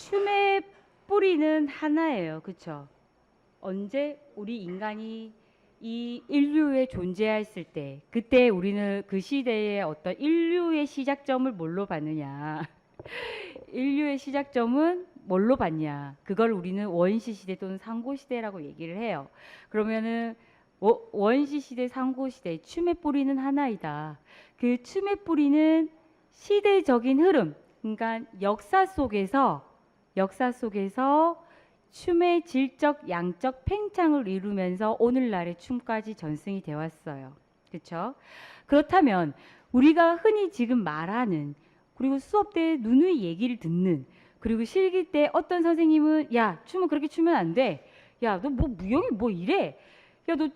춤의 뿌리는 하나예요. 그쵸? 언제 우리 인간이 이 인류에 존재했을 때, 그때 우리는 그 시대의 어떤 인류의 시작점을 뭘로 봤느냐? 인류의 시작점은 뭘로 봤냐? 그걸 우리는 원시 시대 또는 상고 시대라고 얘기를 해요. 그러면은 원시 시대, 상고 시대, 춤의 뿌리는 하나이다. 그 춤의 뿌리는 시대적인 흐름, 그러니까 역사 속에서 춤의 질적, 양적 팽창을 이루면서 오늘날의 춤까지 전승이 되어 왔어요. 그렇죠? 그렇다면 우리가 흔히 지금 말하는, 그리고 수업 때 누누이 얘기를 듣는, 그리고 실기 때 어떤 선생님은 야, 춤은 그렇게 추면 안 돼. 야, 너 뭐 무용이 뭐 이래. 야, 너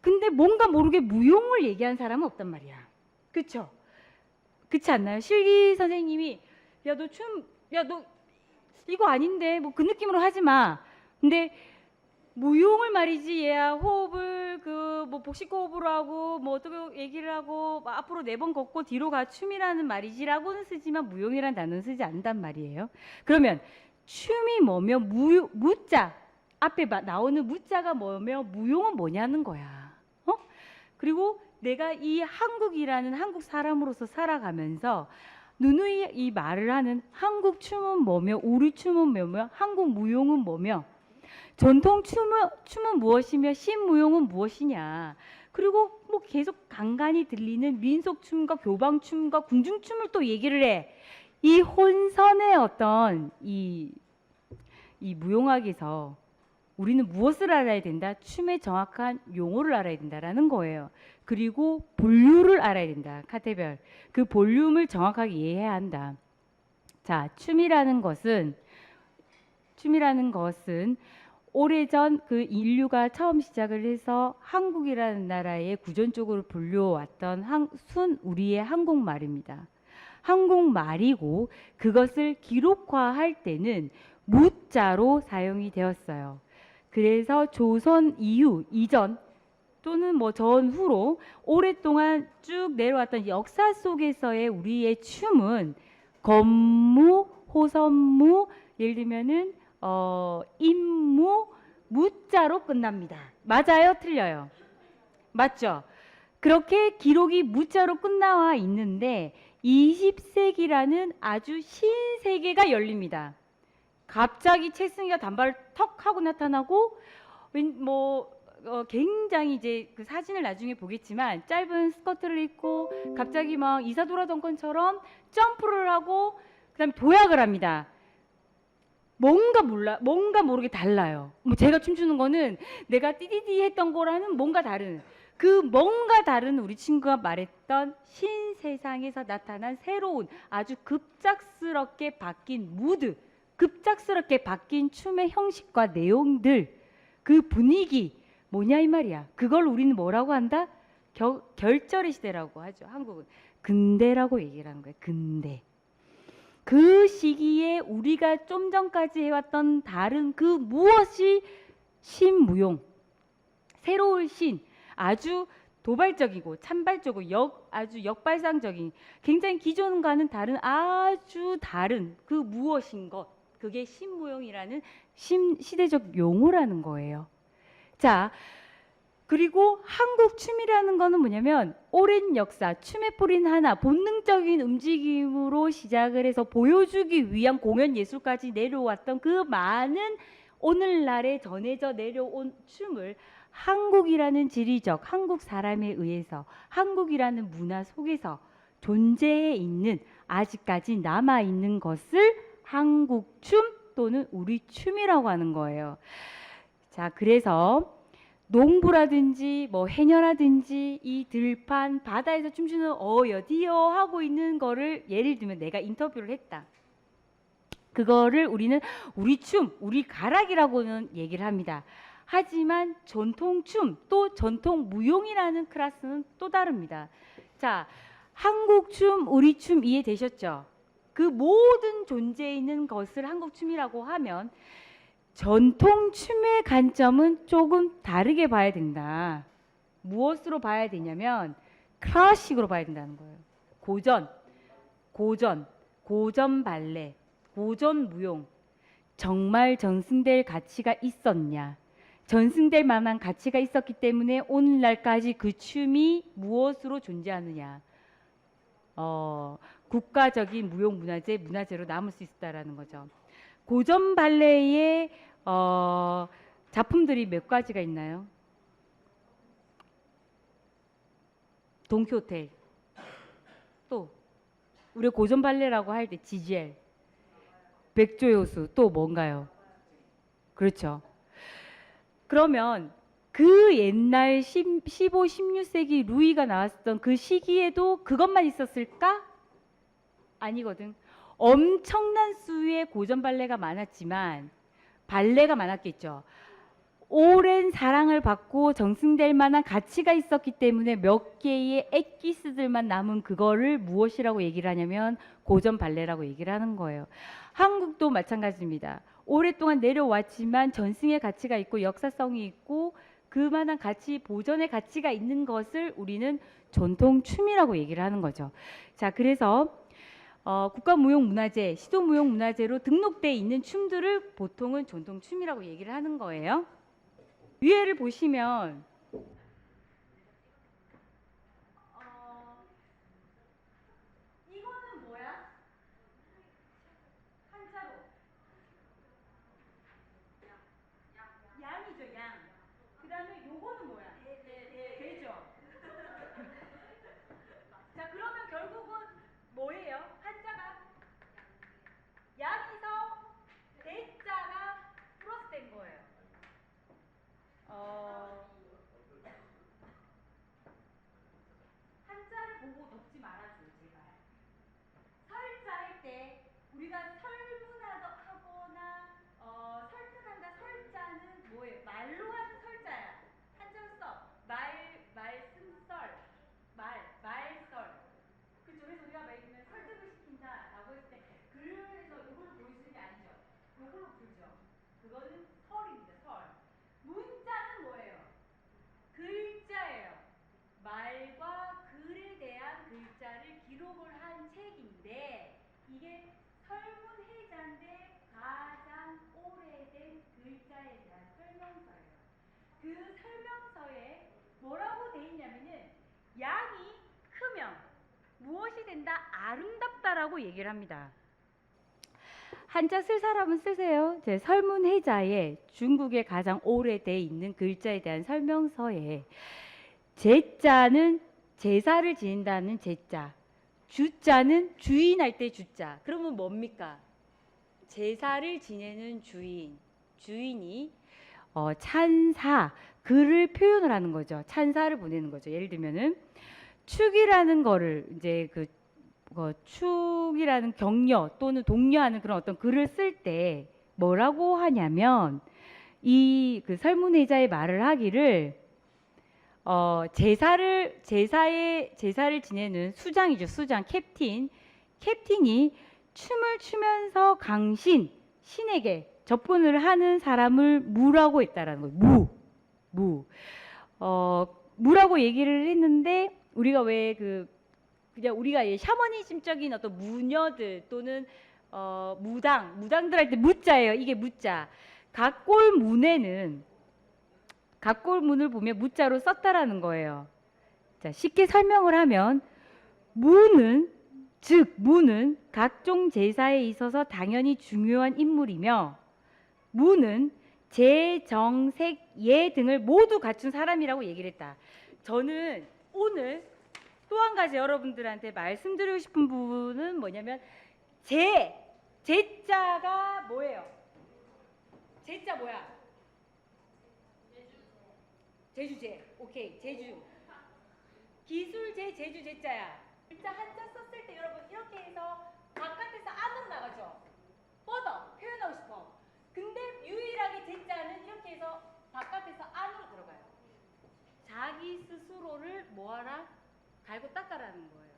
근데 뭔가 모르게 무용을 얘기한 사람은 없단 말이야. 그렇죠? 그렇지 않나요? 실기 선생님이 야, 너 춤, 야, 너 이거 아닌데 뭐 그 느낌으로 하지 마. 근데 무용을 말이지 얘야 호흡을 그 뭐 복식 호흡으로 하고 뭐 어떻게 얘기를 하고 막 앞으로 4번 걷고 뒤로 가 춤이라는 말이지라고는 쓰지만 무용이라는 단어는 쓰지 않는단 말이에요. 그러면 춤이 뭐며 무자 앞에 나오는 무자가 뭐며 무용은 뭐냐는 거야. 그리고 내가 이 한국이라는 한국 사람으로서 살아가면서 누누이 이 말을 하는 한국 춤은 뭐며 우리 춤은 뭐며 한국 무용은 뭐며 전통 춤은 무엇이며 신무용은 무엇이냐. 그리고 뭐 계속 간간히 들리는 민속춤과 교방춤과 궁중춤을 또 얘기를 해. 이 혼선의 어떤 이 무용학에서 우리는 무엇을 알아야 된다? 춤의 정확한 용어를 알아야 된다라는 거예요. 그리고 본류를 알아야 된다. 카테별. 그 볼륨을 정확하게 이해해야 한다. 자, 춤이라는 것은 오래전 그 인류가 처음 시작을 해서 한국이라는 나라의 구전적으로 불려왔던 우리의 한국말입니다. 한국말이고 그것을 기록화할 때는 무자로 사용이 되었어요. 그래서 조선 이전 또는 뭐 전후로 오랫동안 쭉 내려왔던 역사 속에서의 우리의 춤은 건무, 호선무, 예를 들면은 임무, 무자로 끝납니다. 맞아요? 틀려요? 맞죠? 그렇게 기록이 무자로 끝나와 있는데 20세기라는 아주 신세계가 열립니다. 갑자기 채승이가 단발을 턱 하고 나타나고 굉장히 이제 그 사진을 나중에 보겠지만 짧은 스커트를 입고 갑자기 막 이사도라 덩컨처럼 점프를 하고 그다음에 도약을 합니다. 뭔가 모르게 달라요. 뭐 제가 춤추는 거는 내가 띠디디 했던 거라는 뭔가 다른 그 뭔가 다른 우리 친구가 말했던 신세상에서 나타난 새로운 아주 급작스럽게 바뀐 무드, 급작스럽게 바뀐 춤의 형식과 내용들, 그 분위기 뭐냐 이 말이야. 그걸 우리는 뭐라고 한다? 결절의 시대라고 하죠. 한국은 근대라고 얘기를 하는 거예요. 근대. 그 시기에 우리가 좀 전까지 해왔던 다른 그 무엇이 신무용, 새로운 신, 아주 도발적이고 찬발적이고 아주 역발상적인 굉장히 기존과는 다른 아주 다른 그 무엇인 것, 그게 신무용이라는 시대적 용어라는 거예요. 자, 그리고 한국 춤이라는 거는 뭐냐면 오랜 역사, 춤의 뿌리는 하나, 본능적인 움직임으로 시작을 해서 보여주기 위한 공연 예술까지 내려왔던 그 많은 오늘날에 전해져 내려온 춤을 한국이라는 지리적, 한국 사람에 의해서 한국이라는 문화 속에서 존재해 있는, 아직까지 남아있는 것을 한국춤 또는 우리 춤이라고 하는 거예요. 자, 그래서 농부라든지 뭐 해녀라든지 이 들판 바다에서 춤추는 어여디어 하고 있는 거를 예를 들면 내가 인터뷰를 했다. 그거를 우리는 우리 춤, 우리 가락이라고는 얘기를 합니다. 하지만 전통춤 또 전통 무용이라는 클래스는 또 다릅니다. 자, 한국춤, 우리 춤 이해되셨죠? 그 모든 존재에 있는 것을 한국춤이라고 하면 전통 춤의 관점은 조금 다르게 봐야 된다. 무엇으로 봐야 되냐면 클래식으로 봐야 된다는 거예요. 고전 발레, 고전 무용 정말 전승될 가치가 있었냐? 전승될 만한 가치가 있었기 때문에 오늘날까지 그 춤이 무엇으로 존재하느냐? 국가적인 무용문화재, 문화재로 남을 수 있다라는 거죠. 고전 발레의 작품들이 몇 가지가 있나요? 돈키호테. 또 우리 고전 발레라고 할 때 지젤, 백조여수, 또 뭔가요? 그렇죠. 그러면 그 옛날 15, 16세기 루이가 나왔던 그 시기에도 그것만 있었을까? 아니거든. 엄청난 수의 고전 발레가 많았지만 발레가 많았겠죠. 오랜 사랑을 받고 정승될 만한 가치가 있었기 때문에 몇 개의 엑기스들만 남은 그거를 무엇이라고 얘기를 하냐면 고전 발레라고 얘기를 하는 거예요. 한국도 마찬가지입니다. 오랫동안 내려왔지만 전승의 가치가 있고 역사성이 있고 그만한 가치, 보존의 가치가 있는 것을 우리는 전통춤이라고 얘기를 하는 거죠. 자, 그래서 국가무용문화재, 시도무용문화재로 등록돼 있는 춤들을 보통은 전통춤이라고 얘기를 하는 거예요. 위에를 보시면 이거는 뭐야? 한자로 양이죠, 양. 그 다음에 요거는 뭐야? 돼죠. 자, 그러면 결국은 뭐예요? 한자가 양에서 대자가 플러스 된 거예요. 한자를 보고 덮지 말아줘요, 제발. 설자 할 때 우리가 설문하거나 설득한다 설자는 뭐예요? 말로 하는 설자야. 한자로 써. 말씀설. 말설. 그쵸? 그래서 우리가 말 들면 설득을 시킨다라고 했을 때 그래서 이걸로 보여주는 게 아니죠. 이걸로 불죠. 그거는 설입니다. 설. 문자는 뭐예요? 글자예요. 말과 글에 대한 글자를 기록을 한 책인데 이게 설문해자인데 가장 오래된 글자에 대한 설명서예요. 그 설명서에 뭐라고 돼 있냐면은 양이 크면 무엇이 된다? 아름답다라고 얘기를 합니다. 한자 쓸 사람은 쓰세요. 제 설문해자에 중국에 가장 오래돼 있는 글자에 대한 설명서에 제자는 제사를 지낸다는 제자, 주자는 주인할 때 주자. 그러면 뭡니까? 제사를 지내는 주인, 주인이 찬사, 글을 표현을 하는 거죠. 찬사를 보내는 거죠. 예를 들면은 축이라는 거를 이제 축이라는 격려 또는 독려하는 그런 어떤 글을 쓸 때 뭐라고 하냐면 이 그 설문회자의 말을 하기를 제사를 지내는 수장이죠. 수장, 캡틴이 춤을 추면서 신에게 접근을 하는 사람을 무라고 했다라는 거예요. 무라고 얘기를 했는데 우리가 왜 그냥 우리가 샤머니즘적인 어떤 무녀들 또는 무당들 할 때 무자예요. 이게 무자. 각골문을 보면 무자로 썼다라는 거예요. 자, 쉽게 설명을 하면 무는 각종 제사에 있어서 당연히 중요한 인물이며 무는 재정색 예 등을 모두 갖춘 사람이라고 얘기를 했다. 저는 오늘 또 한 가지 여러분들한테 말씀드리고 싶은 부분은 뭐냐면 제자가 뭐예요? 제자 뭐야? 제주제. 오케이. 제주. 기술제 제주 제자야. 진짜 한자 썼을 때 여러분 이렇게 해서 바깥에서 안으로 나가죠. 뻗어. 표현하고 싶어. 근데 유일하게 제자는 이렇게 해서 바깥에서 안으로 들어가요. 자기 스스로를 뭐하라? 갈고 닦아라는 거예요.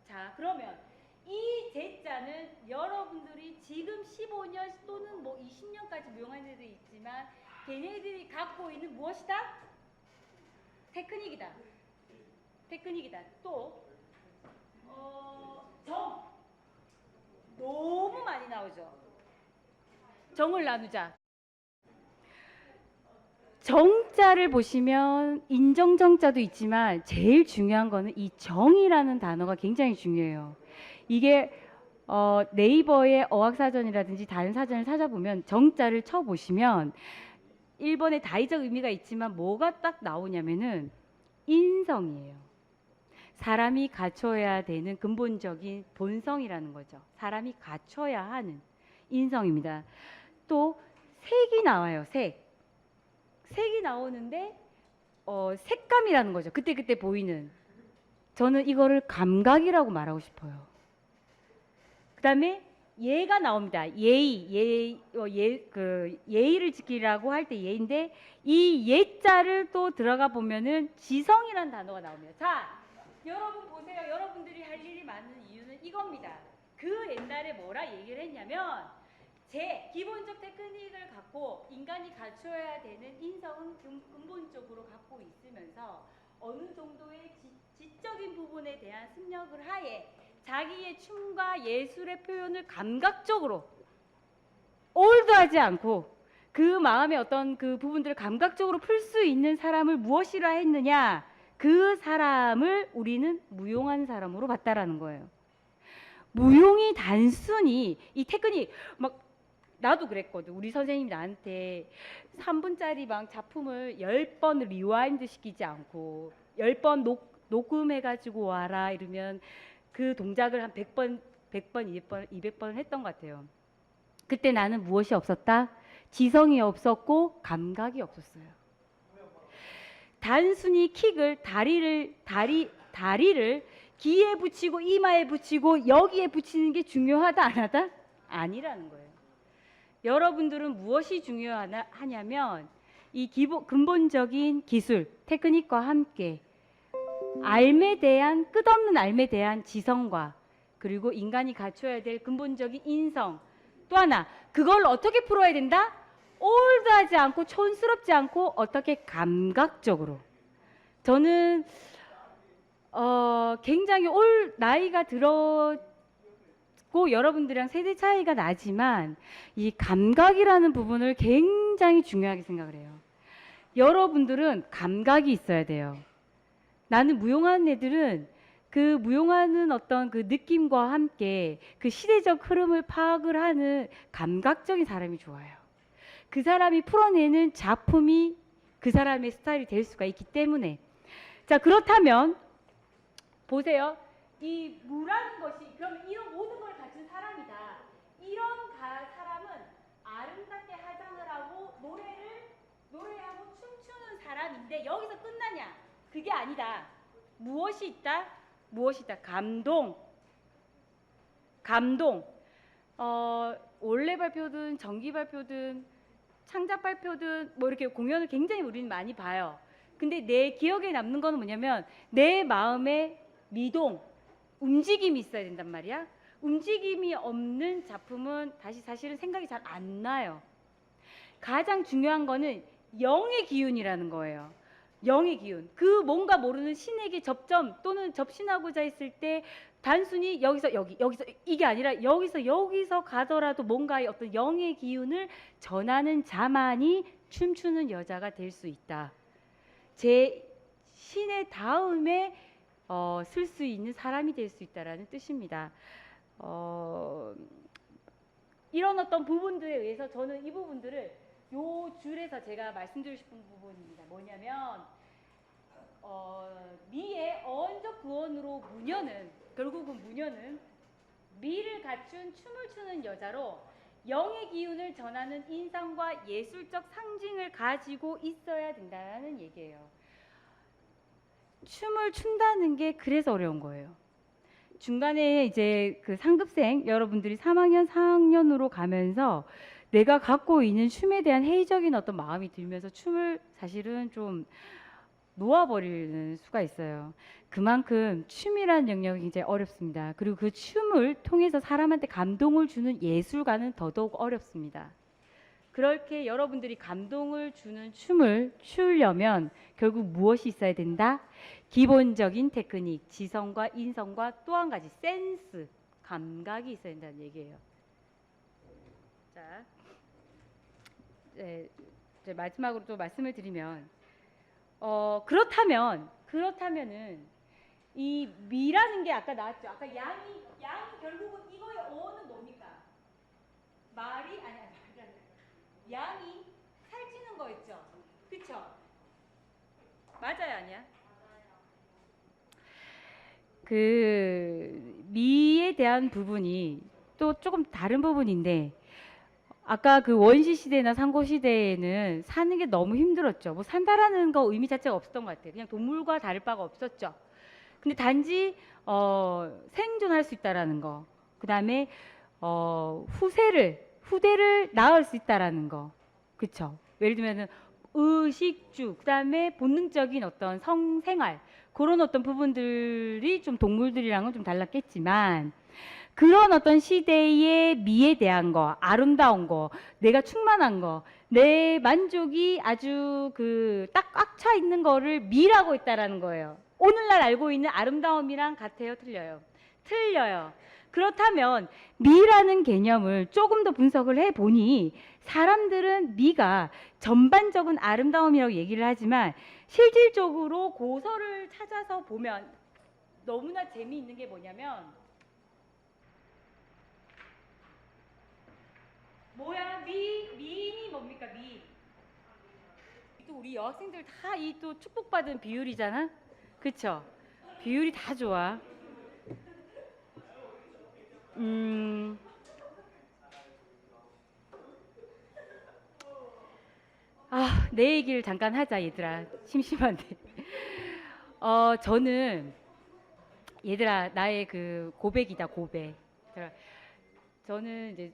자, 그러면 이 제자는 여러분들이 지금 15년 또는 뭐 20년까지 무용한 애들이 있지만 걔네들이 갖고 있는 무엇이다? 테크닉이다. 또 너무 많이 나오죠. 정을 나누자. 정자를 보시면 인정정자도 있지만 제일 중요한 거는 이 정이라는 단어가 굉장히 중요해요. 이게 네이버의 어학사전이라든지 다른 사전을 찾아보면 정자를 쳐보시면 1번에 다의적 의미가 있지만 뭐가 딱 나오냐면은 인성이에요. 사람이 갖춰야 되는 근본적인 본성이라는 거죠. 사람이 갖춰야 하는 인성입니다. 또 색이 나와요. 색이 나오는데 색감이라는 거죠. 그때그때 보이는. 저는 이거를 감각이라고 말하고 싶어요. 그 다음에 예가 나옵니다. 예의를 지키라고 할 때 예인데 이 예자를 또 들어가 보면은 지성이라는 단어가 나옵니다. 자, 여러분 보세요. 여러분들이 할 일이 많은 이유는 이겁니다. 그 옛날에 뭐라 얘기를 했냐면 기본적 테크닉을 갖고 인간이 갖춰야 되는 인성은 근본적으로 갖고 있으면서 어느 정도의 지적인 부분에 대한 습력을 하에 자기의 춤과 예술의 표현을 감각적으로 올드하지 않고 그 마음의 어떤 그 부분들을 감각적으로 풀 수 있는 사람을 무엇이라 했느냐? 그 사람을 우리는 무용한 사람으로 봤다라는 거예요. 무용이 단순히 이 테크닉 막 나도 그랬거든. 우리 선생님이 나한테 3분짜리 막 작품을 10번 리와인드 시키지 않고 10번 녹음해가지고 와라 이러면 그 동작을 한 100번, 200번 했던 것 같아요. 그때 나는 무엇이 없었다? 지성이 없었고 감각이 없었어요. 단순히 킥을 다리를 귀에 붙이고 이마에 붙이고 여기에 붙이는 게 중요하다 안 하다? 아니라는 거예요. 여러분들은 무엇이 중요하냐면 이 근본적인 기술, 테크닉과 함께 끝없는 삶에 대한 지성과 그리고 인간이 갖춰야 될 근본적인 인성 또 하나 그걸 어떻게 풀어야 된다? 올드하지 않고 촌스럽지 않고 어떻게 감각적으로 저는 굉장히 나이가 들었고 여러분들이랑 세대 차이가 나지만 이 감각이라는 부분을 굉장히 중요하게 생각을 해요. 여러분들은 감각이 있어야 돼요. 나는 무용하는 애들은 그 무용하는 어떤 그 느낌과 함께 그 시대적 흐름을 파악을 하는 감각적인 사람이 좋아요. 그 사람이 풀어내는 작품이 그 사람의 스타일이 될 수가 있기 때문에 자 그렇다면 보세요. 이 무라는 것이 그러면 이런 모든 걸 가진 사람이다. 이런 사람은 아름답게 화장을 하고 노래하고 춤추는 사람인데 여기서 끝나냐? 그게 아니다. 무엇이 있다? 감동. 원래 발표든 정기 발표든 창작 발표든 뭐 이렇게 공연을 굉장히 우리는 많이 봐요. 근데 내 기억에 남는 거는 뭐냐면 내 마음에 미동, 움직임이 있어야 된단 말이야. 움직임이 없는 작품은 다시 사실은 생각이 잘 안 나요. 가장 중요한 거는 영의 기운이라는 거예요. 영의 기운. 그 뭔가 모르는 신에게 접점 또는 접신하고자 했을 때 단순히 여기서 여기서 이게 아니라 여기서 가더라도 뭔가의 어떤 영의 기운을 전하는 자만이 춤추는 여자가 될 수 있다. 제 신의 다음에 쓸 수 있는 사람이 될 수 있다라는 뜻입니다. 이런 어떤 부분들에 의해서 저는 이 부분들을 요 줄에서 제가 말씀드리고 싶은 부분입니다. 뭐냐면 미의 어원적 구원으로 결국은 무녀는 미를 갖춘 춤을 추는 여자로 영의 기운을 전하는 인상과 예술적 상징을 가지고 있어야 된다는 얘기예요. 춤을 춘다는 게 그래서 어려운 거예요. 중간에 이제 그 상급생 여러분들이 3학년, 4학년으로 가면서 내가 갖고 있는 춤에 대한 회의적인 어떤 마음이 들면서 춤을 사실은 좀 놓아버리는 수가 있어요. 그만큼 춤이라는 영역이 굉장히 어렵습니다. 그리고 그 춤을 통해서 사람한테 감동을 주는 예술가는 더더욱 어렵습니다. 그렇게 여러분들이 감동을 주는 춤을 추려면 결국 무엇이 있어야 된다? 기본적인 테크닉, 지성과 인성과 또 한 가지 센스, 감각이 있어야 된다는 얘기예요. 자, 이제 마지막으로 또 말씀을 드리면, 그렇다면은 이 미라는 게 아까 나왔죠. 아까 양이 결국은 이거의 어는 뭡니까? 말이 아니 양이 살찌는 거였죠. 그쵸? 맞아요, 아니야? 그 미에 대한 부분이 또 조금 다른 부분인데, 아까 그 원시 시대나 상고 시대에는 사는 게 너무 힘들었죠. 뭐 산다라는 거 의미 자체가 없었던 것 같아요. 그냥 동물과 다를 바가 없었죠. 근데 단지 생존할 수 있다라는 거, 그다음에 후대를 낳을 수 있다라는 거, 그쵸? 예를 들면은 의식주, 그다음에 본능적인 어떤 성생활, 그런 어떤 부분들이 좀 동물들이랑은 좀 달랐겠지만, 그런 어떤 시대의 미에 대한 거, 아름다운 거, 내가 충만한 거, 내 만족이 아주 그 딱 꽉 차 있는 거를 미라고 있다라는 거예요. 오늘날 알고 있는 아름다움이랑 같아요, 틀려요? 틀려요. 그렇다면 미라는 개념을 조금 더 분석을 해 보니, 사람들은 미가 전반적인 아름다움이라고 얘기를 하지만, 실질적으로 고서를 찾아서 보면 너무나 재미있는 게 뭐냐면, 뭐야, 미인이 뭡니까, 미. 또 우리 여학생들 다 이 또 축복받은 비율이잖아. 그쵸? 비율이 다 좋아. 음, 내 얘기를 잠깐 하자, 얘들아. 심심한데. 저는, 얘들아, 나의 그 고백이다, 고백. 얘들아, 저는 이제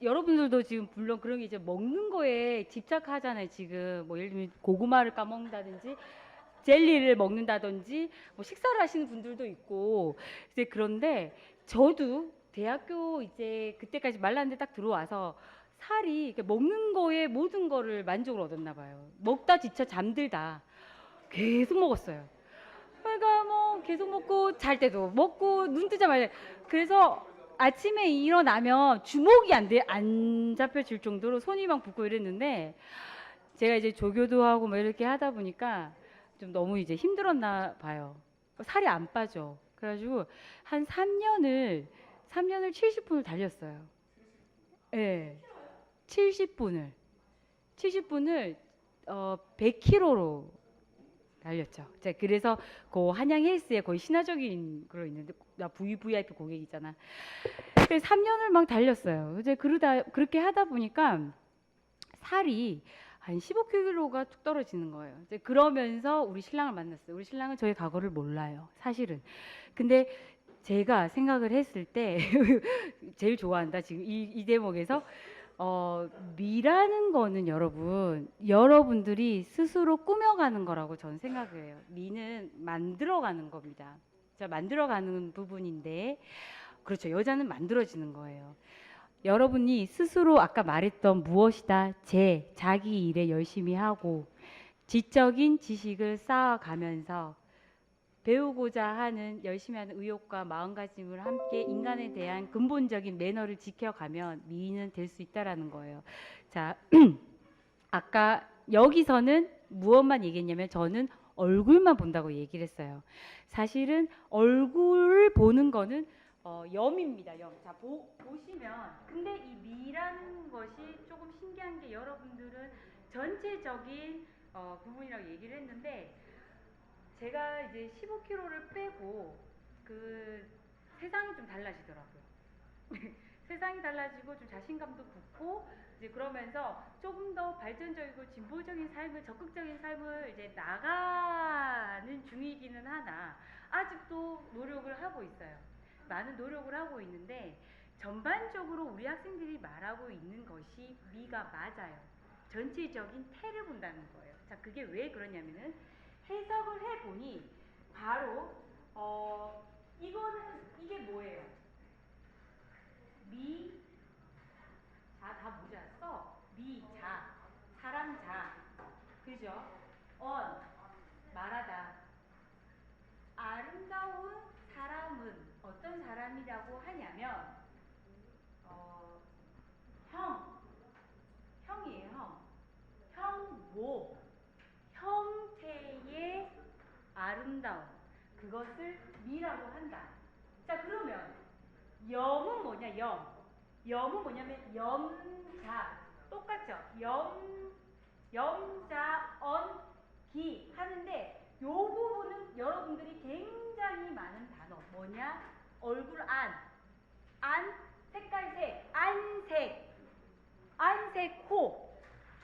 여러분들도 지금 물론 그런 게 이제 먹는 거에 집착하잖아요, 지금. 뭐 예를 들면 고구마를 까먹는다든지, 젤리를 먹는다든지, 뭐 식사를 하시는 분들도 있고. 이제 그런데 저도 대학교 이제 그때까지 말랐는데 딱 들어와서 살이 먹는 거에 모든 거를 만족을 얻었나 봐요. 먹다 지쳐 잠들다 계속 먹었어요. 그러니까 뭐 계속 먹고 잘 때도 먹고 눈 뜨자마자. 그래서 아침에 일어나면 주먹이 안 잡혀질 정도로 손이 막 붓고 이랬는데, 제가 이제 조교도 하고 뭐 이렇게 하다 보니까 좀 너무 이제 힘들었나 봐요. 살이 안 빠져. 그래가지고 한 3년을 70분을 달렸어요. 예. 네. 70분을 70분을 100km로 달렸죠. 자, 그래서 그 한양 헬스에 거의 신화적인 그런 있는데, 나 VVIP 고객이잖아. 그래서 3년을 막 달렸어요. 이제 그렇게 하다 보니까 살이 한 15kg가 뚝 떨어지는 거예요. 이제 그러면서 우리 신랑을 만났어요. 우리 신랑은 저의 과거를 몰라요, 사실은. 근데 제가 생각을 했을 때 제일 좋아한다 지금 이 대목에서. 미라는 거는 여러분들이 스스로 꾸며가는 거라고 저는 생각해요. 미는 만들어가는 겁니다. 자, 만들어가는 부분인데, 그렇죠. 여자는 만들어지는 거예요. 여러분이 스스로 아까 말했던 무엇이다, 자기 일에 열심히 하고 지적인 지식을 쌓아가면서 배우고자 하는 열심히 하는 의욕과 마음가짐을 함께 인간에 대한 근본적인 매너를 지켜가면 미인은 될 수 있다라는 거예요. 자, 아까 여기서는 무엇만 얘기했냐면, 저는 얼굴만 본다고 얘기를 했어요. 사실은 얼굴을 보는 거는 염입니다. 염. 자, 보시면, 근데 이 미라는 것이 조금 신기한 게, 여러분들은 전체적인 부분이라고 얘기를 했는데, 제가 이제 15kg를 빼고 그 세상이 좀 달라지더라고요. 세상이 달라지고 좀 자신감도 붙고, 이제 그러면서 조금 더 발전적이고 진보적인 삶을, 적극적인 삶을 이제 나가는 중이기는 하나, 아직도 노력을 하고 있어요. 많은 노력을 하고 있는데, 전반적으로 우리 학생들이 말하고 있는 것이 미가 맞아요. 전체적인 태를 본다는 거예요. 자, 그게 왜 그러냐면은, 해석을 해보니 바로 이게 뭐예요? 미, 자, 다 모자랐어. 미, 자, 사람, 자, 그죠? 언, 말하다. 아름다운 사람은 어떤 사람? 사람이라고 하냐면 형이에요. 뭐 형태의 아름다움, 그것을 미라고 한다. 자, 그러면 염은 뭐냐? 염은 뭐냐면 염자, 똑같죠? 염자 언기 하는데, 요 부분은 여러분들이 굉장히 많은 단어, 뭐냐? 얼굴 색깔색, 안색,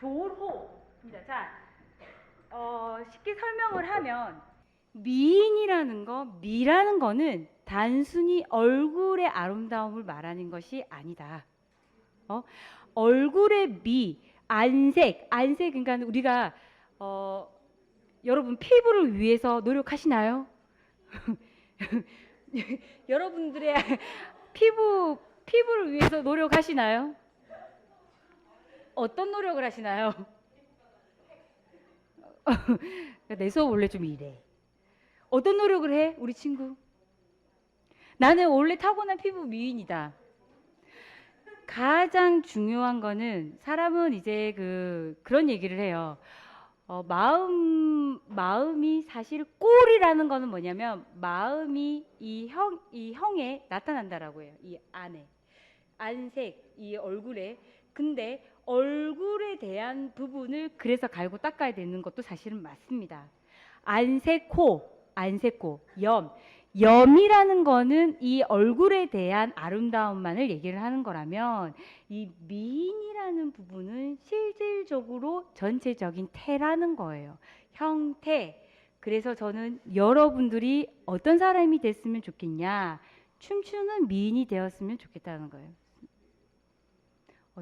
조호입니다. 자, 쉽게 설명을 하면 미라는 거는 단순히 얼굴의 아름다움을 말하는 것이 아니다. 얼굴의 안색, 그러니까 우리가 여러분 피부를 위해서 노력하시나요? 여러분들의 피부를 위해서 노력하시나요? 어떤 노력을 하시나요? 내 수업 원래 좀 이래. 어떤 노력을 해? 우리 친구. 나는 원래 타고난 피부 미인이다. 가장 중요한 거는, 사람은 이제 그런 얘기를 해요. 마음이 사실 꼴이라는 거는 뭐냐면, 마음이 이 형에 나타난다라고 해요. 이 안에. 안색, 이 얼굴에. 근데 얼굴에 대한 부분을 그래서 갈고 닦아야 되는 것도 사실은 맞습니다. 안색코, 염이라는 거는 이 얼굴에 대한 아름다움만을 얘기를 하는 거라면, 이 미인이라는 부분은 실질적으로 전체적인 태라는 거예요. 형태. 그래서 저는 여러분들이 어떤 사람이 됐으면 좋겠냐? 춤추는 미인이 되었으면 좋겠다는 거예요.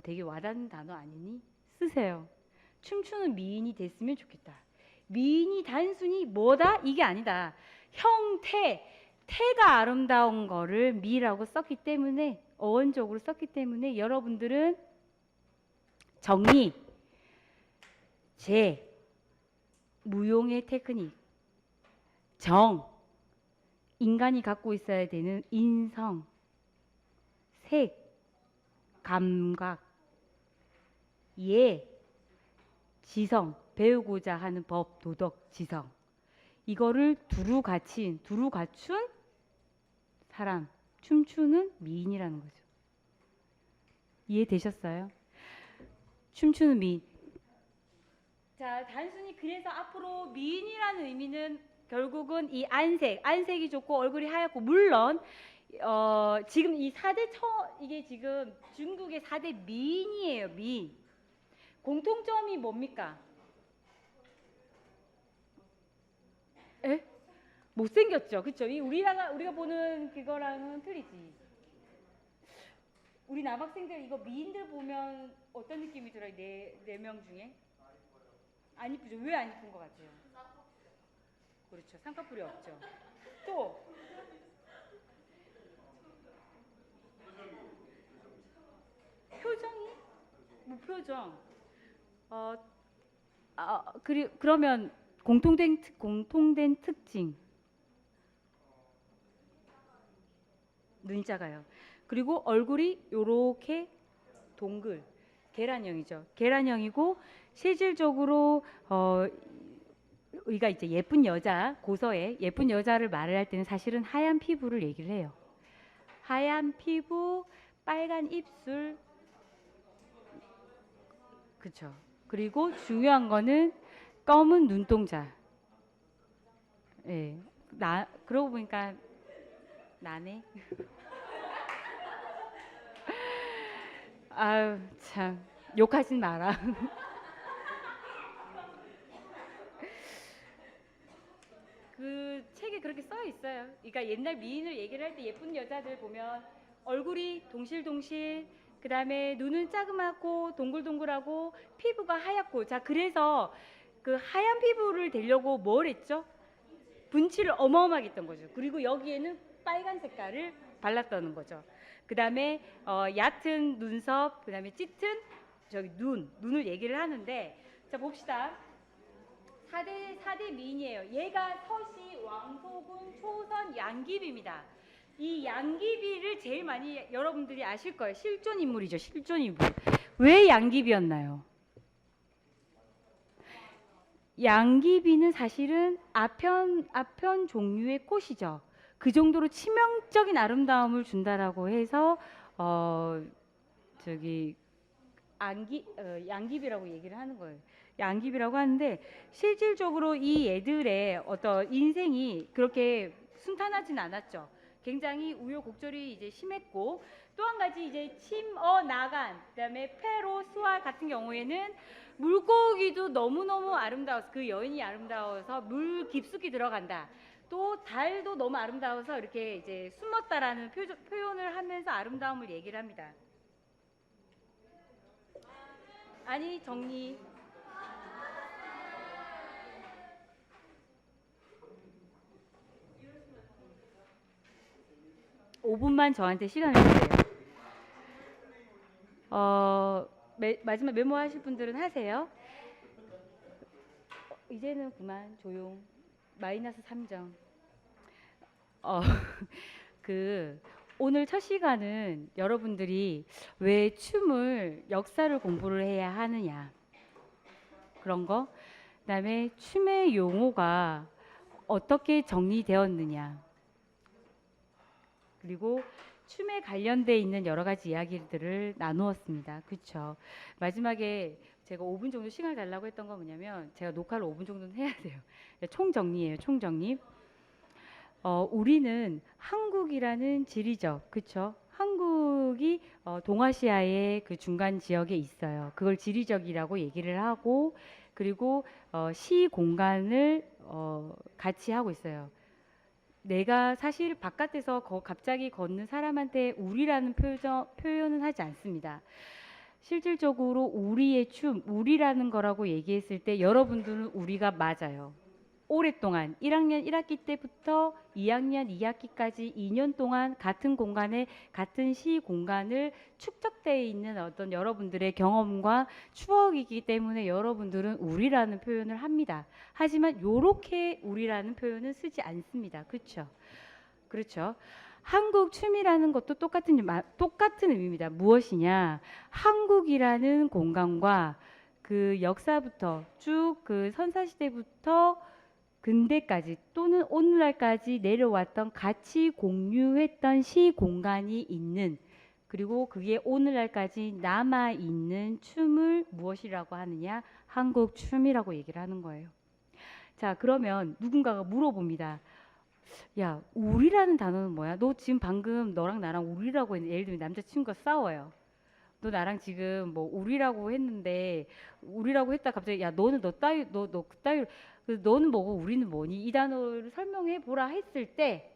되게 와닿는 단어 아니니? 쓰세요. 춤추는 미인이 됐으면 좋겠다. 미인이 단순히 뭐다? 이게 아니다. 태가 아름다운 거를 미라고 썼기 때문에, 어원적으로 썼기 때문에 여러분들은 정리, 무용의 테크닉, 인간이 갖고 있어야 되는 인성, 색, 감각, 지성, 배우고자 하는 법, 도덕, 지성, 이거를 두루 갖춘 사람, 춤추는 미인이라는 거죠. 이해되셨어요? 춤추는 미인. 자, 단순히 그래서 앞으로 미인이라는 의미는 결국은 이 안색이 좋고 얼굴이 하얗고, 물론 지금 이 4대 이게 지금 중국의 4대 미인이에요. 미인. 공통점이 뭡니까? 못생겼죠. 그쵸? 우리가 보는 그거랑은 틀리지. 우리 남학생들 이거 미인들 보면 어떤 느낌이 들어요? 네 명 중에? 안 이쁘죠? 왜 안 이쁜 것 같아요? 그렇죠. 쌍꺼풀이 없죠. 또 표정이? 무표정. 그러면 공통된 특징. 눈이 작아요. 그리고 얼굴이 요렇게 동글, 계란형이죠. 계란형이고, 실질적으로 우리가 이제 예쁜 여자, 고서에 예쁜 여자를 말을 할 때는 사실은 하얀 피부를 얘기를 해요. 하얀 피부, 빨간 입술, 그쵸. 그리고 중요한 거는 검은 눈동자. 예. 그러고 보니까 나네. 아유, 참. 욕하진 마라. 그 책에 그렇게 써 있어요. 그러니까 옛날 미인을 얘기를 할 때 예쁜 여자들 보면 얼굴이 동실동실, 그 다음에 눈은 자그맣고 동글동글하고 피부가 하얗고. 자, 그래서 그 하얀 피부를 되려고 뭘 했죠? 분칠을 어마어마하게 했던 거죠. 그리고 여기에는 빨간 색깔을 발랐다는 거죠. 그 다음에 얕은 눈썹, 그 다음에 짙은 눈을 얘기를 하는데, 자, 봅시다. 4대 미인이에요. 얘가 서시, 왕소군, 초선, 양귀비입니다. 이 양귀비를 제일 많이 여러분들이 아실 거예요. 실존 인물이죠. 실존 인물. 왜 양귀비였나요? 양귀비는 사실은 아편 종류의 꽃이죠. 그 정도로 치명적인 아름다움을 준다라고 해서 저기 양귀비라고 얘기를 하는 거예요. 양귀비라고 하는데 실질적으로 이 애들의 어떤 인생이 그렇게 순탄하진 않았죠. 굉장히 우여곡절이 이제 심했고 또 한 가지 이제 나간 그다음에 페로 스와 같은 경우에는 물고기도 너무너무 아름다워서 그 여인이 아름다워서 물 깊숙이 들어간다. 또 달도 너무 아름다워서 이렇게 이제 숨었다라는 표현을 하면서 아름다움을 얘기를 합니다. 아니 정리. 5분만 저한테 시간을 주세요. 마지막 메모하실 분들은 하세요. 이제는 그만 조용. 마이너스 3점. 오늘 첫 시간은 여러분들이 왜 춤을 역사를 공부를 해야 하느냐 그런 거, 그다음에 춤의 용어가 어떻게 정리되었느냐, 그리고 춤에 관련돼 있는 여러 가지 이야기들을 나누었습니다. 그렇죠? 마지막에 제가 5분 정도 시간을 달라고 했던 건 뭐냐면 제가 녹화를 5분 정도는 해야 돼요. 총정리예요. 총정리. 우리는 한국이라는 지리적, 그렇죠? 한국이 동아시아의 그 중간 지역에 있어요. 그걸 지리적이라고 얘기를 하고, 그리고 시 공간을 같이 하고 있어요. 내가 사실 바깥에서 갑자기 걷는 사람한테 우리라는 표현은 하지 않습니다. 실질적으로 우리의 춤, 우리라는 거라고 얘기했을 때 여러분들은 우리가 맞아요. 오랫동안 1학년 1학기 때부터 2학년 2학기까지 2년 동안 같은 공간에 같은 시 공간을 축적되어 있는 어떤 여러분들의 경험과 추억이기 때문에 여러분들은 우리라는 표현을 합니다. 하지만 요렇게 우리라는 표현은 쓰지 않습니다. 그렇죠? 그렇죠? 한국 춤이라는 것도 똑같은 의미입니다. 무엇이냐? 한국이라는 공간과 그 역사부터 쭉 그 선사시대부터 근대까지 또는 오늘날까지 내려왔던 같이 공유했던 시 공간이 있는, 그리고 그게 오늘날까지 남아있는 춤을 무엇이라고 하느냐? 한국 춤이라고 얘기를 하는 거예요. 자, 그러면 누군가가 물어봅니다. 야, 우리라는 단어는 뭐야? 너 지금 방금 너랑 나랑 우리라고 했는데, 예를 들면 남자친구가 싸워요. 너 나랑 지금 뭐 우리라고 했는데, 우리라고 했다 갑자기 야 너는 너 그따위 너는 뭐고 우리는 뭐니? 이 단어를 설명해 보라 했을 때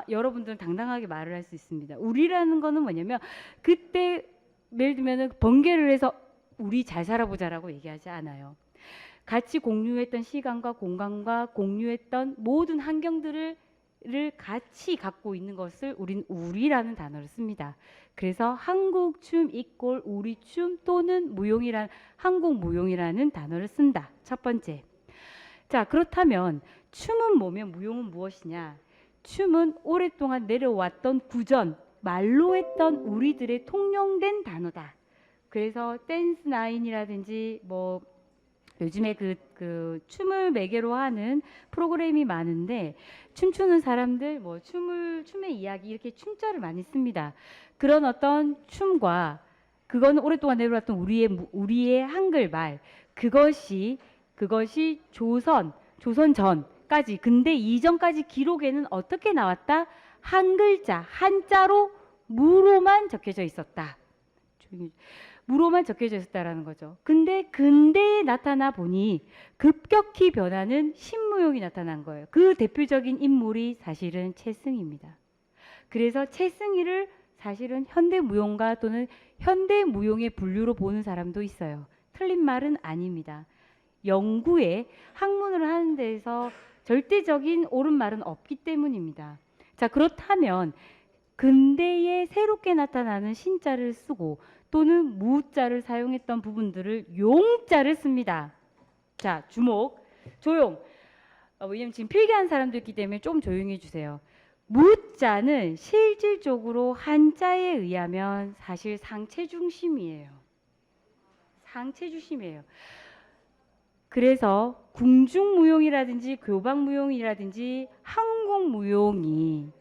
여러분들은 당당하게 말을 할 수 있습니다. 우리라는 거는 뭐냐면 그때 예를 들면은 번개를 해서 우리 잘 살아보자라고 얘기하지 않아요. 같이 공유했던 시간과 공간과 공유했던 모든 환경들을 같이 갖고 있는 것을 우린 우리라는 단어를 씁니다. 그래서 한국 춤 이꼴 우리 춤 또는 한국 무용이라는 단어를 쓴다. 첫 번째. 자, 그렇다면 춤은 뭐면 무용은 무엇이냐? 춤은 오랫동안 내려왔던 구전, 말로 했던 우리들의 통용된 단어다. 그래서 댄스 나인이라든지 뭐 요즘에 그 춤을 매개로 하는 프로그램이 많은데 춤추는 사람들 뭐 춤의 이야기 이렇게 춤자를 많이 씁니다. 그런 어떤 춤과 그거는 오랫동안 내려왔던 우리의 한글말, 그것이 조선 전까지, 근데 이전까지 기록에는 어떻게 나왔다? 한 글자, 한자로 무로만 적혀져 있었다. 무로만 적혀져 있었다라는 거죠. 근데 근대에 나타나 보니 급격히 변하는 신무용이 나타난 거예요. 그 대표적인 인물이 사실은 채승입니다. 그래서 채승이를 사실은 현대무용가 또는 현대무용의 분류로 보는 사람도 있어요. 틀린 말은 아닙니다. 연구에 학문을 하는 데에서 절대적인 옳은 말은 없기 때문입니다. 자, 그렇다면 근대에 새롭게 나타나는 신자를 쓰고 또는 무자를 사용했던 부분들을 용자를 씁니다. 자, 주목, 조용. 왜냐면 지금 필기한 사람도 있기 때문에 좀 조용히 해주세요. 무자는 실질적으로 한자에 의하면 사실 상체 중심이에요. 상체 중심이에요. 그래서 궁중무용이라든지 교방무용이라든지 한국무용이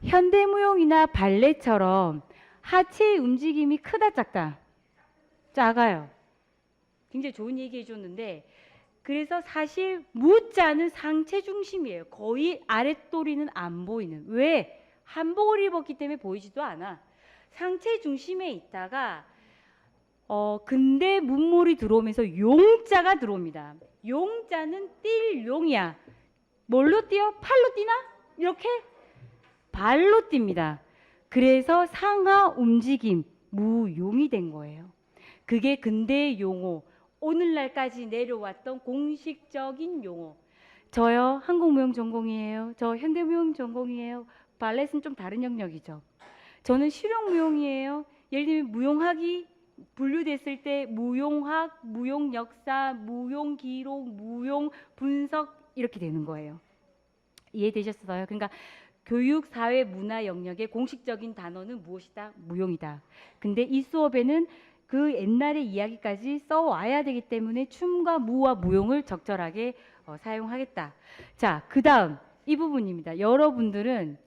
현대무용이나 발레처럼 하체의 움직임이 크다 작다? 작아요. 굉장히 좋은 얘기 해줬는데, 그래서 사실 무자는 상체 중심이에요. 거의 아랫도리는 안 보이는. 왜? 한복을 입었기 때문에 보이지도 않아. 상체 중심에 있다가 근대 문물이 들어오면서 용자가 들어옵니다. 용자는 뛸 용이야. 뭘로 뛰어? 팔로 뛰나? 이렇게? 발로 뜁니다. 그래서 상하 움직임, 무용이 된 거예요. 그게 근대의 용어, 오늘날까지 내려왔던 공식적인 용어. 저요, 한국무용 전공이에요. 저 현대무용 전공이에요. 발렛은 좀 다른 영역이죠. 저는 실용무용이에요. 예를 들면 무용학이 분류됐을 때 무용학, 무용역사, 무용기록, 무용분석 이렇게 되는 거예요. 이해되셨어요? 그러니까 교육, 사회, 문화 영역의 공식적인 단어는 무엇이다? 무용이다. 근데 이 수업에는 그 옛날의 이야기까지 써와야 되기 때문에 춤과 무와 무용을 적절하게 사용하겠다. 자, 그 다음 이 부분입니다. 여러분들은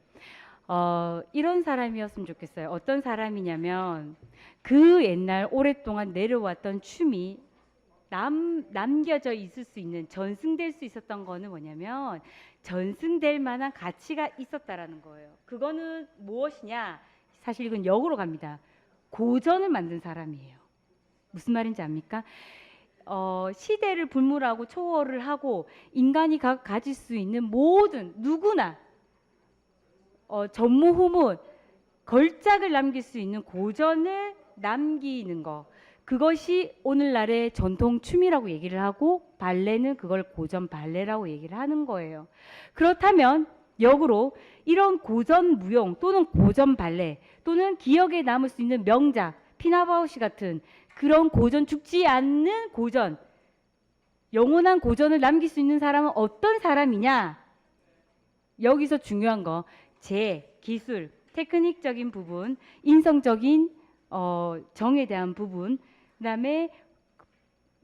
이런 사람이었으면 좋겠어요. 어떤 사람이냐면 그 옛날 오랫동안 내려왔던 춤이 남겨져 있을 수 있는, 전승될 수 있었던 거는 뭐냐면 전승될 만한 가치가 있었다라는 거예요. 그거는 무엇이냐? 사실 이건 역으로 갑니다. 고전을 만든 사람이에요. 무슨 말인지 압니까? 시대를 불문하고 초월을 하고 인간이 가질 수 있는 모든 누구나 전무후무 걸작을 남길 수 있는 고전을 남기는 거. 그것이 오늘날의 전통 춤이라고 얘기를 하고 발레는 그걸 고전 발레라고 얘기를 하는 거예요. 그렇다면 역으로 이런 고전 무용 또는 고전 발레 또는 기억에 남을 수 있는 명작 피나바우시 같은 그런 고전, 죽지 않는 고전, 영원한 고전을 남길 수 있는 사람은 어떤 사람이냐? 여기서 중요한 거 기술, 테크닉적인 부분, 인성적인 정에 대한 부분, 그다음에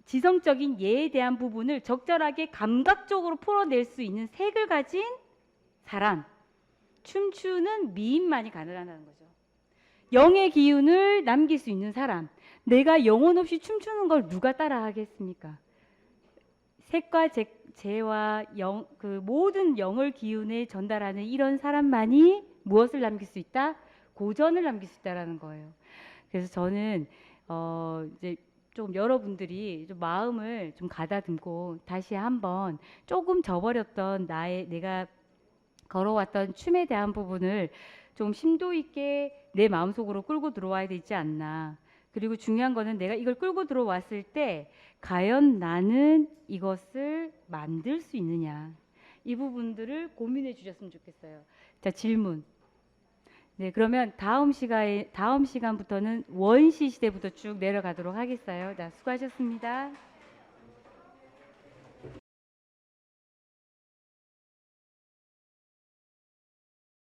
지성적인 예에 대한 부분을 적절하게 감각적으로 풀어낼 수 있는 색을 가진 사람. 춤추는 미인만이 가능하다는 거죠. 영의 기운을 남길 수 있는 사람. 내가 영혼 없이 춤추는 걸 누가 따라 하겠습니까? 색과 재와 그 모든 영을 기운에 전달하는 이런 사람만이 무엇을 남길 수 있다? 고전을 남길 수 있다라는 거예요. 그래서 저는 이제 좀 여러분들이 좀 마음을 좀 가다듬고 다시 한번 조금 저버렸던 내가 걸어왔던 춤에 대한 부분을 좀 심도 있게 내 마음속으로 끌고 들어와야 되지 않나. 그리고 중요한 거는 내가 이걸 끌고 들어왔을 때 과연 나는 이것을 만들 수 있느냐. 이 부분들을 고민해 주셨으면 좋겠어요. 자, 질문. 네, 그러면 다음 시간부터는 원시 시대부터 쭉 내려가도록 하겠어요. 자, 수고하셨습니다.